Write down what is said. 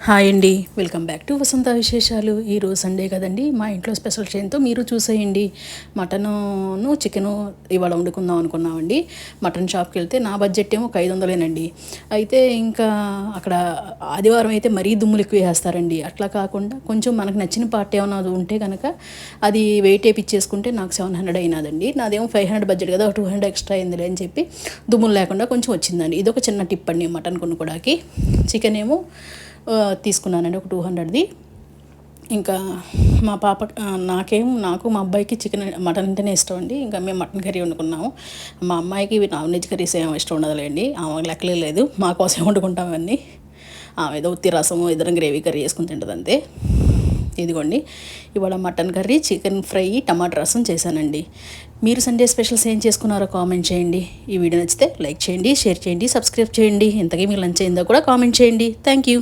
Hi అండి, welcome back to వసంత విశేషాలు. ఈరోజు సండే కదండి, మా ఇంట్లో స్పెషల్ చేయంతో మీరు చూసేయండి. మటను చికెను ఇవాళ వండుకుందాం అనుకున్నామండి. మటన్ షాప్కి వెళ్తే నా బడ్జెట్ ఏమో 500 అయితే ఇంకా అక్కడ ఆదివారం అయితే మరీ దుమ్ములు ఎక్కువ వేస్తారండి. అట్లా కాకుండా కొంచెం మనకు నచ్చిన పార్ట్ ఏమైనా ఉంటే కనుక అది వెయిట్ వేయించేసుకుంటే నాకు 700 అయినదండి. నాదేమో 500 బడ్జెట్ కదా, 200 ఎక్స్ట్రా అయిందిలే అని చెప్పి దుమ్ములు లేకుండా కొంచెం వచ్చిందండి. ఇదొక చిన్న టిప్ అండి మటన్ కొనుక్కోడానికి. చికెన్ ఏమో తీసుకున్నానండి ఒక 200ది. ఇంకా మా పాప నాకు మా అబ్బాయికి మటన్ అంటేనే ఇష్టం అండి. ఇంకా మేము మటన్ కర్రీ వండుకున్నాము. మా అమ్మాయికి నాన్ వెజ్ కర్రీస్ ఏమో ఇష్టం ఉండదులేండి, ఆమె లెక్కలే లేదు. మా కోసం వండుకుంటాం అన్నీ. ఆమె ఏదో ఉత్తి రసము ఇద్దరం గ్రేవీ కర్రీ వేసుకుని తింటుంది అంతే. ఇదిగోండి, ఇవాళ మటన్ కర్రీ, చికెన్ ఫ్రై, టమాటా రసం చేశానండి. మీరు సండే స్పెషల్స్ ఏం చేసుకున్నారో కామెంట్ చేయండి. ఈ వీడియో నచ్చితే లైక్ చేయండి, షేర్ చేయండి, సబ్స్క్రైబ్ చేయండి. ఇంతకీ మీరు లంచ్ అయిందో కూడా కామెంట్ చేయండి. Thank you.